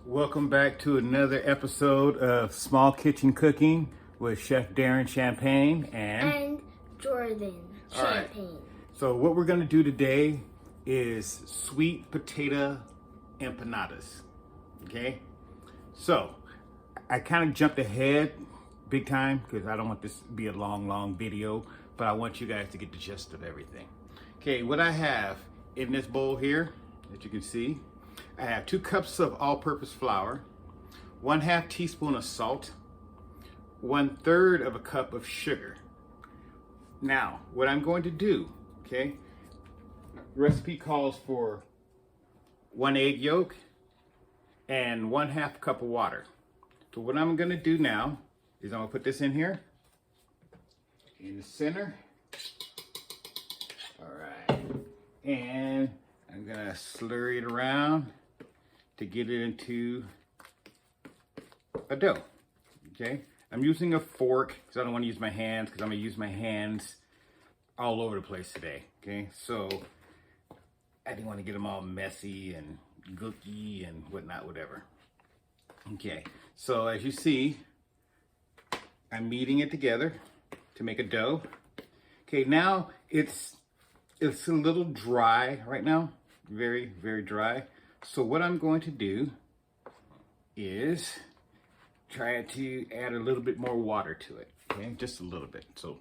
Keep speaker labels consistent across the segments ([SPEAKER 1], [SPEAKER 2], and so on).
[SPEAKER 1] Welcome back to another episode of Small Kitchen Cooking with Chef Darren Champagne
[SPEAKER 2] and Jordan Champagne.
[SPEAKER 1] So what we're going to do today is sweet potato empanadas. Okay? So I kind of jumped ahead big time because I don't want this to be a long video, but I want you guys to get the gist of everything. Okay, what I have in this bowl here, as you can see, I have 2 cups of all-purpose flour, 1/2 teaspoon of salt, 1/3 of a cup of sugar. Now, what I'm going to do, okay, recipe calls for 1 egg yolk and 1/2 cup of water. So what I'm going to do now is I'm going to put this in here, in the center. All right, and I'm going to slurry it around to get it into a dough. Okay, I'm using a fork because I don't want to use my hands, because I'm going to use my hands all over the place today. Okay, so I didn't want to get them all messy and gooky and whatnot, whatever. Okay, so as you see, I'm kneading it together to make a dough. Okay, now it's a little dry right now, very dry. So what I'm going to do is try to add a little bit more water to it. Okay, just a little bit. So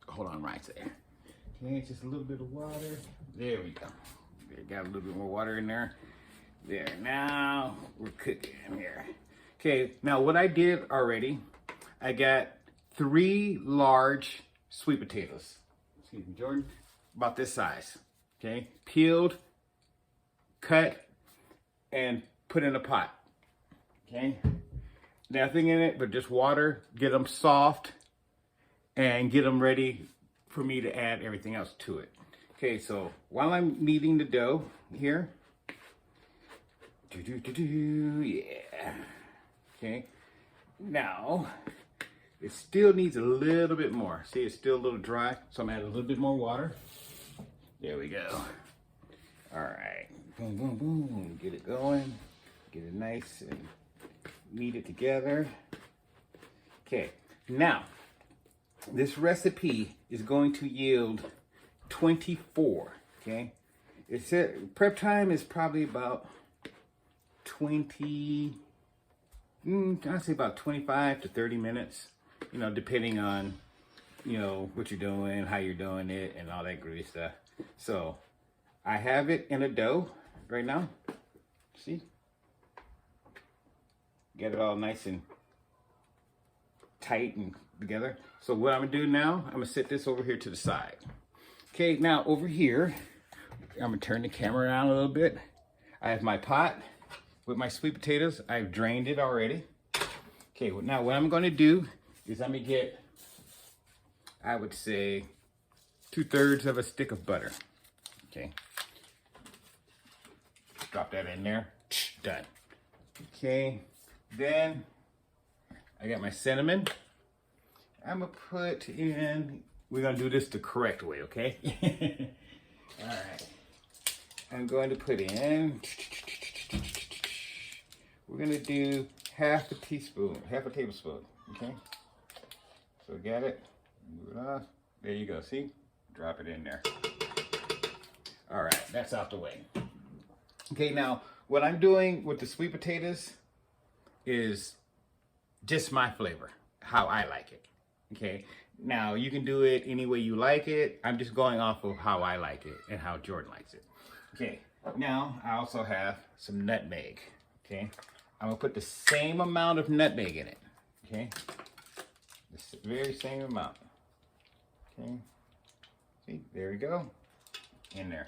[SPEAKER 1] hold on right there. Okay, just a little bit of water. There we go. Got a little bit more water in there. There, now we're cooking here. Okay, now what I did already, I got 3 large sweet potatoes. Excuse me, Jordan. About this size. Okay, peeled, cut, and put in a pot. Okay, nothing in it but just water. Get them soft and get them ready for me to add everything else to it. Okay, so while I'm kneading the dough here, yeah. Okay, now it still needs a little bit more. See, it's still a little dry, so I'm adding a little bit more water. There we go. All right, boom, boom, boom. Get it going. Get it nice and knead it together. Okay, now this recipe is going to yield 24. Okay, it said prep time is probably about 20. I'd say about 25 to 30 minutes. You know, depending on what you're doing, how you're doing it, and all that groovy stuff. So I have it in a dough right now. See? Get it all nice and tight and together. So what I'm gonna do now, I'm gonna set this over here to the side. Okay, now over here, I'm gonna turn the camera around a little bit. I have my pot with my sweet potatoes. I've drained it already. Okay, well, now what I'm gonna do is I'm gonna get, I would say, 2/3 of a stick of butter. Okay. Drop that in there. Done. Okay. Then I got my cinnamon. I'm gonna put in, we're gonna do this the correct way, okay? All right. I'm going to put in, we're gonna do 1/2 teaspoon, 1/2 tablespoon, okay? So got it, move it off. There you go, see? Drop it in there. All right, that's out the way. Okay, now what I'm doing with the sweet potatoes is just my flavor, how I like it. Okay, now you can do it any way you like it. I'm just going off of how I like it and how Jordan likes it. Okay, now I also have some nutmeg. Okay, I'm gonna put the same amount of nutmeg in it. Okay, the very same amount. Okay, see, there we go, in there,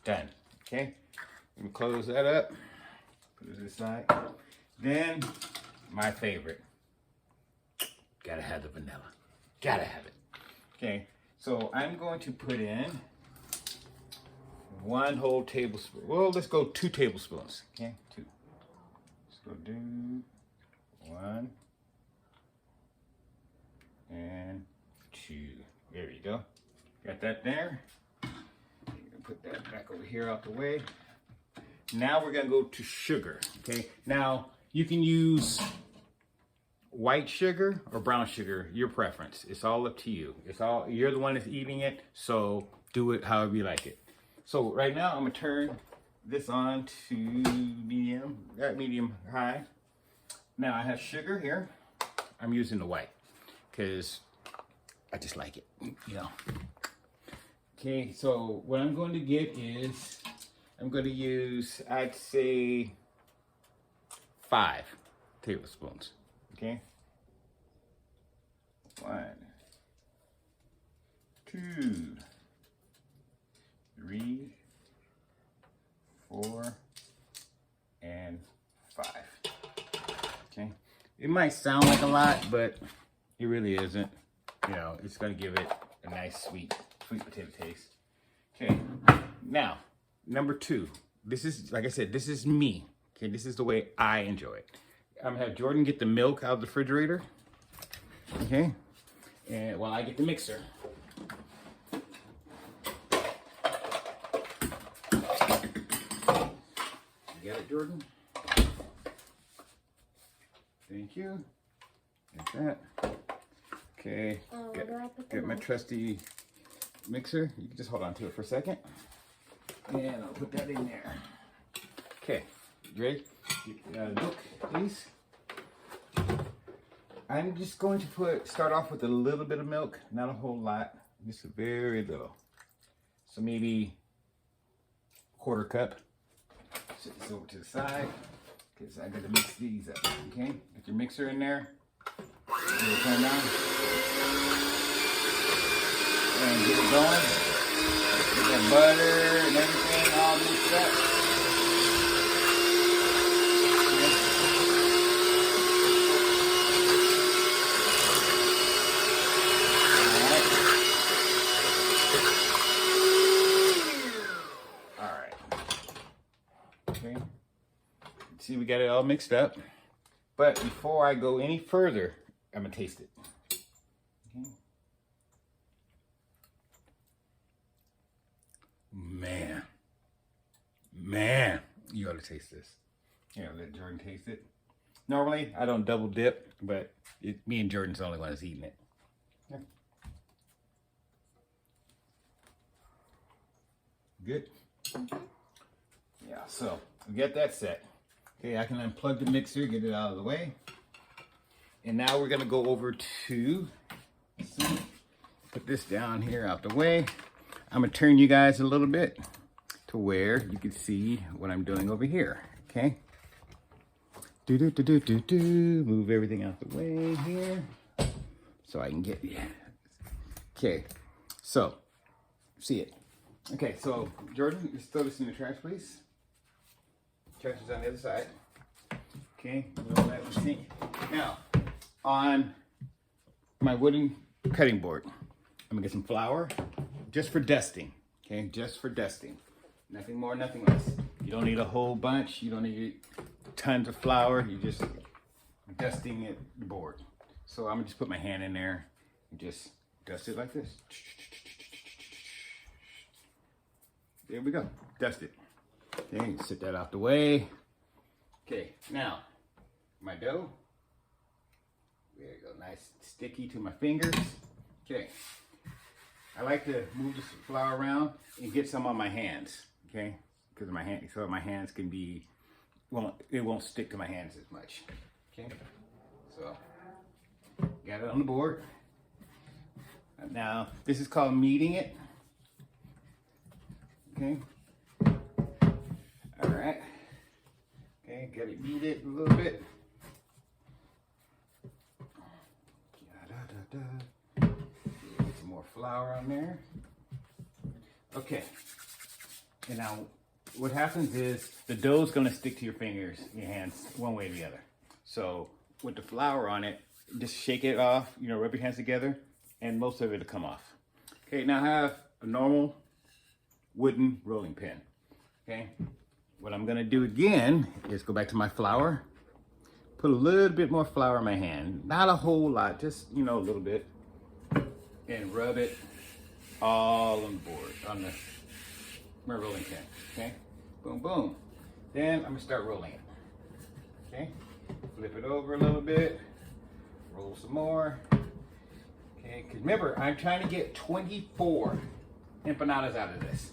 [SPEAKER 1] done. Okay, I'm gonna close that up, put it aside. Then, my favorite, gotta have the vanilla, gotta have it. Okay, so I'm going to put in 1 whole tablespoon. Well, let's go 2 tablespoons. Okay, 2. Let's go do 1 and 2. There you go. Got that there. Put that back over here out the way. Now we're gonna go to sugar, okay? Now, you can use white sugar or brown sugar, your preference. It's all up to you. You're the one that's eating it, so do it however you like it. So right now, I'm gonna turn this on to medium high. Now I have sugar here. I'm using the white, because I just like it, you know. Okay, so what I'm going to get is, I'm going to use, I'd say, 5 tablespoons. Okay. 1, 2, 3, 4, and 5. Okay. It might sound like a lot, but it really isn't. You know, it's going to give it a nice sweet potato taste. Okay. Now, number 2. This is, like I said, this is me. Okay, this is the way I enjoy it. I'm gonna have Jordan get the milk out of the refrigerator. Okay, and while I get the mixer. You got it, Jordan? Thank you. Like that. Okay, get my trusty mixer. You can just hold on to it for a second. And I'll put that in there. Okay, you ready? Milk, please. I'm just going to start off with a little bit of milk, not a whole lot, just a very little. So maybe a 1/4 cup. Set this over to the side, because I got to mix these up. Okay, get your mixer in there. Turn it on. And get it going. Get that butter and everything all mixed up. See, we got it all mixed up. But before I go any further, I'm gonna taste it. Okay. Man, you ought to taste this. Here, let Jordan taste it. Normally, I don't double dip, but me and Jordan's the only one that's eating it. Yeah. Good? Yeah, so we get that set. Okay, I can unplug the mixer, get it out of the way. And now we're gonna go over to, put this down here out the way. I'm gonna turn you guys a little bit to where you can see what I'm doing over here, okay? Move everything out the way here so I can get you. Okay, so, see it. Okay, so Jordan, just throw this in the trash, please. Trash is on the other side. Okay, we'll let it sink. Now, on my wooden cutting board, I'm gonna get some flour just for dusting. Okay, just for dusting. Nothing more, nothing less. You don't need a whole bunch. You don't need tons of flour. You're just dusting it the board. So I'm gonna just put my hand in there and just dust it like this. There we go. Dust it. Okay, sit that out the way. Okay, now my dough. There you go, nice sticky to my fingers. Okay, I like to move this flour around and get some on my hands. Okay, because my hand, so my hands can be, it won't stick to my hands as much. Okay, so got it on the board. Now this is called kneading it. Okay. All right. Okay, got it kneaded a little bit. Get some more flour on there. Okay. And now what happens is the dough is going to stick to your fingers, your hands, one way or the other. So with the flour on it, just shake it off, you know, rub your hands together, and most of it will come off. Okay, now I have a normal wooden rolling pin. Okay, what I'm gonna do again is go back to my flour, put a little bit more flour in my hand, not a whole lot, just, you know, a little bit, and rub it all on the board, on my rolling pin. Okay, boom, boom. Then I'm gonna start rolling it. Okay, flip it over a little bit, roll some more. Okay, because remember, I'm trying to get 24 empanadas out of this.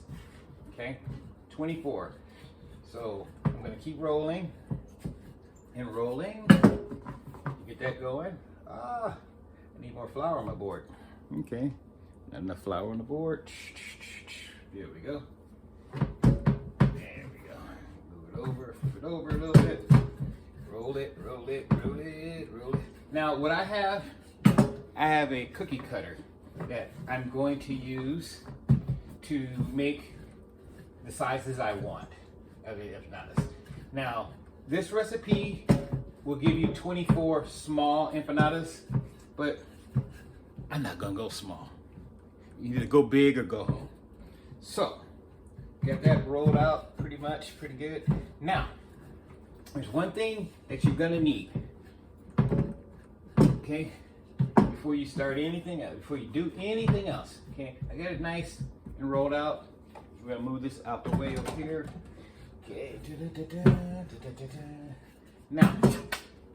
[SPEAKER 1] Okay, 24. So I'm gonna keep rolling and rolling. Get that going. I need more flour on my board. Okay, not enough flour on the board. There we go. There we go. Move it over a little bit. Roll it, roll it, roll it, roll it. Now what I have a cookie cutter that I'm going to use to make the sizes I want of the empanadas. Now, this recipe will give you 24 small empanadas, but I'm not gonna go small. You either go big or go home. So, got that rolled out pretty good. Now, there's one thing that you're gonna need, okay? Before you start anything else, before you do anything else, okay? I got it nice and rolled out. We're gonna move this out the way over here. Okay. Now,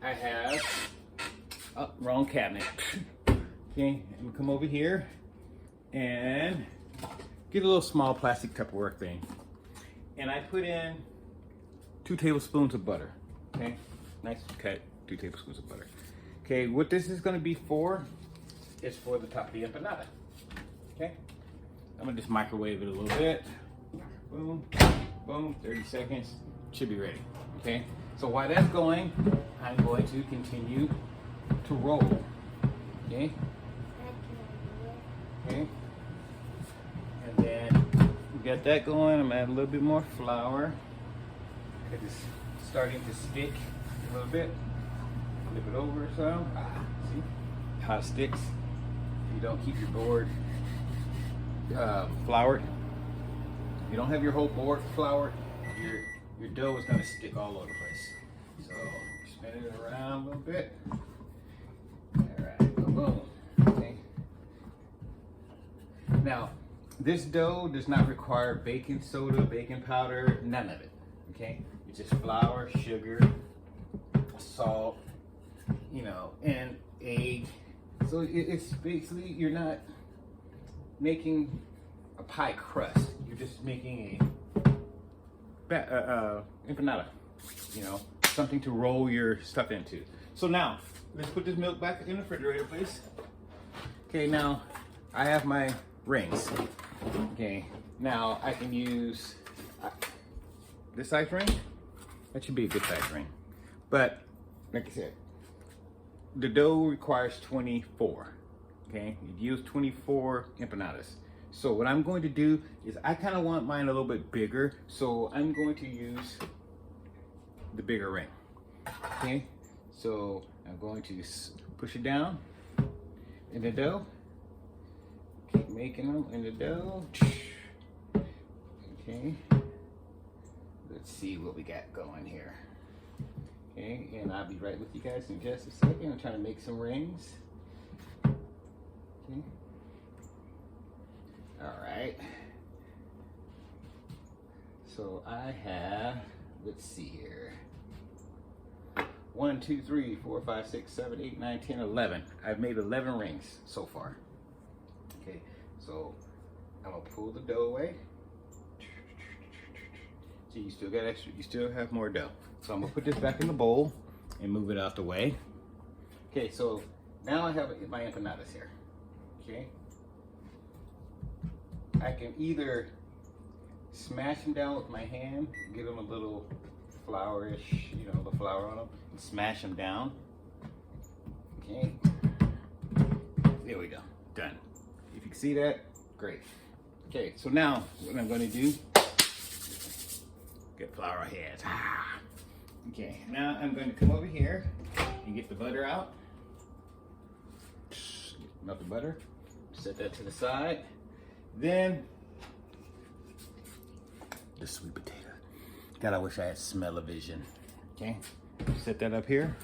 [SPEAKER 1] I have, wrong cabinet. Okay, I'm gonna come over here and get a little small plastic Tupperware thing. And I put in 2 tablespoons of butter. Okay, nice cut, 2 tablespoons of butter. Okay, what this is gonna be for is for the top of the empanada. Okay, I'm gonna just microwave it a little bit. Boom, boom, 30 seconds, should be ready. Okay, so while that's going, I'm going to continue to roll. Okay, okay, and then we got that going. I'm adding a little bit more flour. It's starting to stick a little bit. Flip it over some. See how it sticks? You don't keep your board floured. You don't have your whole board floured. Your dough is gonna stick all over the place. So spin it around a little bit. All right, boom, boom. Okay. Now, this dough does not require baking soda, baking powder, none of it. Okay, it's just flour, sugar, salt, you know, and egg. So it's basically, you're not making a pie crust. You're just making a empanada, you know, something to roll your stuff into. So now, let's put this milk back in the refrigerator, please. Okay, now I have my rings. Okay, now I can use this size ring. That should be a good size ring. But like I said, the dough requires 24. Okay, you use 24 empanadas. So what I'm going to do is I kind of want mine a little bit bigger. So I'm going to use the bigger ring. Okay, so I'm going to push it down in the dough. Keep making them in the dough. Okay, let's see what we got going here. Okay, and I'll be right with you guys in just a second. I'm trying to make some rings. Okay. All right. So I have, let's see here. 1, 2, 3, 4, 5, 6, 7, 8, 9, 10, 11. I've made 11 rings so far. Okay, so I'm gonna pull the dough away. So you still got extra, you still have more dough. So I'm gonna put this back in the bowl and move it out the way. Okay, so now I have my empanadas here. Okay, I can either smash them down with my hand, give them a little flourish, you know, the flour on them, and smash them down. Okay, there we go, done. If you can see that, great. Okay, so now what I'm going to do, get flour heads. Okay, now I'm going to come over here and get the butter out. Melt the butter, set that to the side. Then the sweet potato. God, I wish I had smell-o-vision. Okay, set that up here.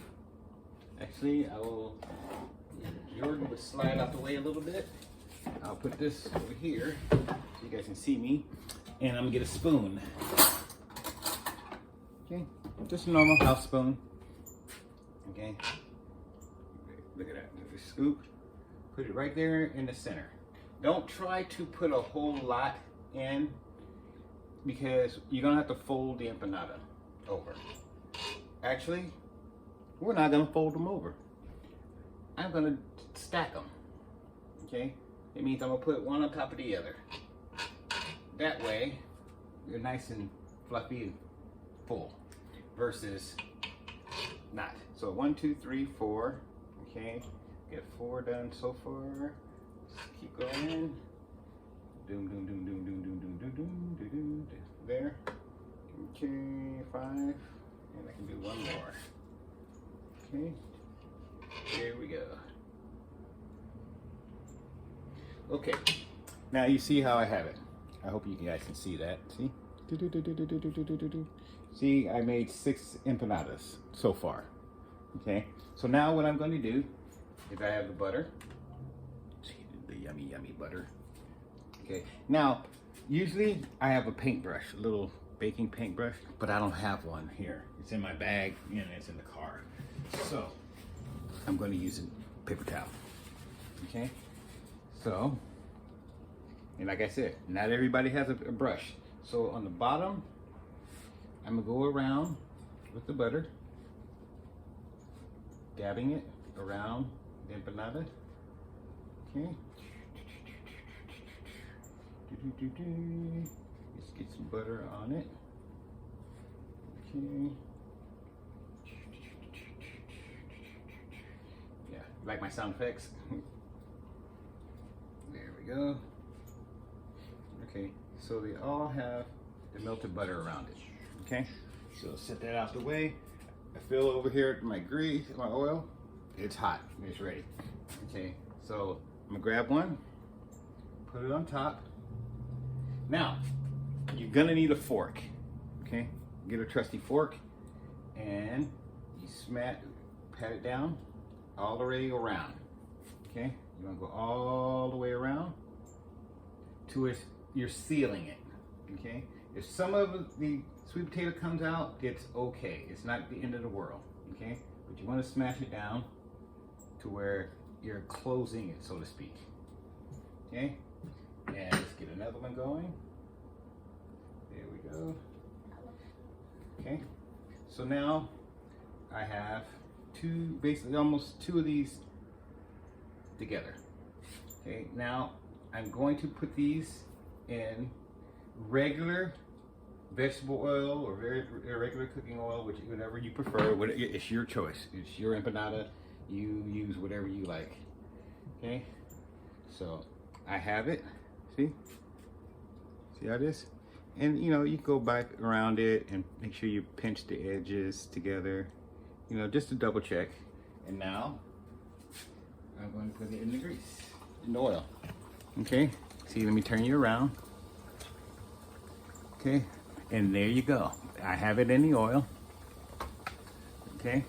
[SPEAKER 1] Actually, I will, Jordan would slide out the way a little bit. I'll put this over here so you guys can see me. And I'm gonna get a spoon. Okay, just a normal house spoon. Okay, look at that. Just scoop, put it right there in the center. Don't try to put a whole lot in because you're gonna have to fold the empanada over. Actually, we're not gonna fold them over. I'm gonna stack them. Okay, it means I'm gonna put one on top of the other. That way, you're nice and fluffy and full versus not. So 1, 2, 3, 4. Okay, get 4 done so far. Just keep going. Doom, doom, doom, doom, doom, doom, doom, doom, doom, doom, doom. There. Okay, 5. And I can do one more. Okay. Here we go. Okay. Now you see how I have it. I hope you guys can see that. See? See, I made 6 empanadas so far. Okay. So now what I'm going to do is I have the butter. See the yummy, yummy butter. Okay. Now, usually I have a paintbrush, a little baking paintbrush, but I don't have one here. It's in my bag and it's in the car. So I'm going to use a paper towel. Okay. So, and like I said, not everybody has a brush. So on the bottom, I'm gonna go around with the butter, dabbing it around the empanada. Okay. Just get some butter on it. Okay. Yeah, like my sound effects. There we go. Okay, so they all have the melted butter around it. Okay, so set that out the way. I fill over here my grease, my oil. It's hot, it's ready. Okay, so I'm gonna grab one, put it on top. Now, you're gonna need a fork. Okay, get a trusty fork and you pat it down all the way around. Okay, you wanna go all the way around to it. You're sealing it. Okay, if some of the sweet potato comes out, it's okay. It's not the end of the world. Okay, but you want to smash it down to where you're closing it, so to speak. Okay, and let's get another one going. There we go. Okay, so now I have basically almost 2 of these together. Okay, now I'm going to put these in regular vegetable oil or regular cooking oil, whatever you prefer. It's your choice. It's your empanada. You use whatever you like. Okay, so I have it. See how it is? And you know, you go back around it and make sure you pinch the edges together, you know, just to double check. And now I'm going to put it in the grease, in the oil. Okay, see, let me turn you around. Okay, and there you go. I have it in the oil. Okay,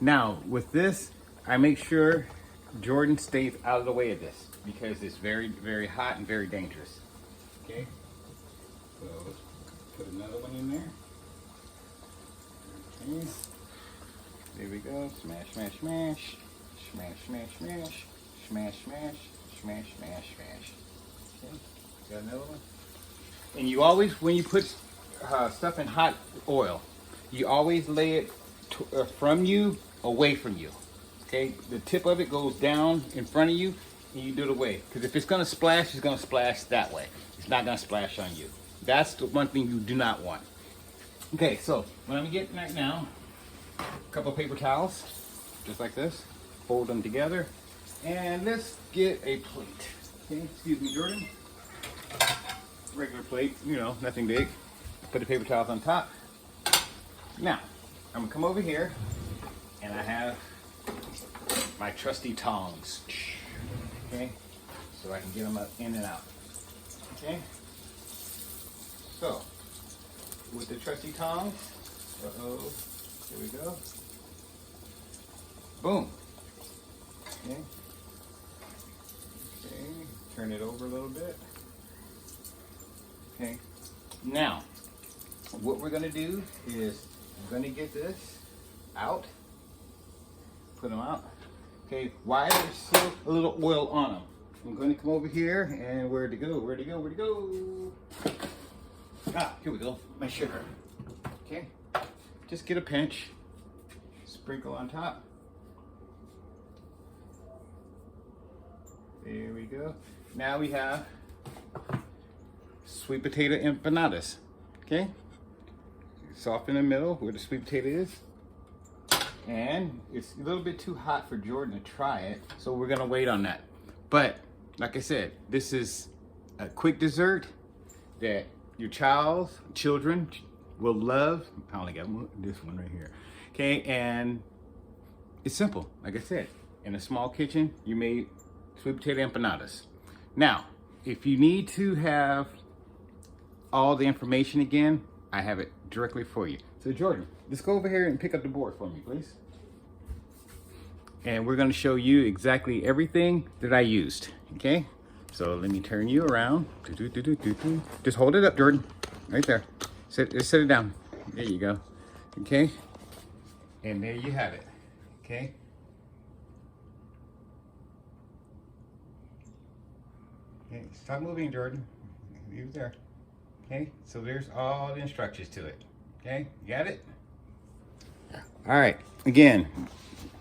[SPEAKER 1] now with this, I make sure Jordan stays out of the way of this because it's very, very hot and very dangerous. Okay, so let's put another one in there. Okay, there we go. Smash, smash, smash, smash, smash, smash, smash, smash, smash, smash, smash. Okay, got another one. And you always, when you put stuff in hot oil, you always lay it from you, away from you. Okay, the tip of it goes down in front of you, and you do it away. Because if it's gonna splash, it's gonna splash that way. It's not gonna splash on you. That's the one thing you do not want. Okay, so what I'm getting right now, a couple of paper towels, just like this. Fold them together, and let's get a plate. Okay, excuse me, Jordan. Regular plate, you know, nothing big. Put the paper towels on top. Now, I'm gonna come over here, and I have my trusty tongs. Okay, so I can get them in and out. Okay, so with the trusty tongs, here we go. Boom. Okay. Okay, turn it over a little bit. Okay, now what we're gonna do is I'm gonna get this out. Put them out. Okay, why there's still a little oil on them? I'm going to come over here and where'd it go? Where'd it go? Where'd it go? Ah, here we go. My sugar. Okay, just get a pinch, sprinkle on top. There we go. Now we have sweet potato empanadas. Okay, soft in the middle where the sweet potato is. And it's a little bit too hot for Jordan to try it, so we're gonna wait on that. But like I said, this is a quick dessert that your children will love. I only got this one right here. Okay, and it's simple. Like I said, in a small kitchen, you made sweet potato empanadas. Now, if you need to have all the information again, I have it directly for you. So Jordan, let's go over here and pick up the board for me, please. And we're gonna show you exactly everything that I used, okay? So let me turn you around. Just hold it up, Jordan, right there. Just sit it down. There you go, okay? And there you have it, okay? Okay, stop moving, Jordan. Leave it there. Okay, so there's all the instructions to it. Okay, you got it? All right, again,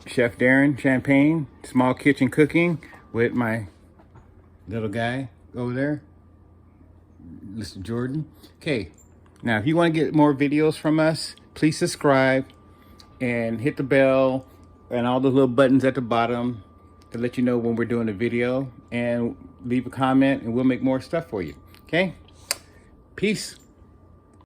[SPEAKER 1] Chef Darren Champagne, small kitchen cooking with my little guy over there, Mr. Jordan. Okay, now if you want to get more videos from us, please subscribe and hit the bell and all the little buttons at the bottom to let you know when we're doing a video, and leave a comment and we'll make more stuff for you. Okay, peace.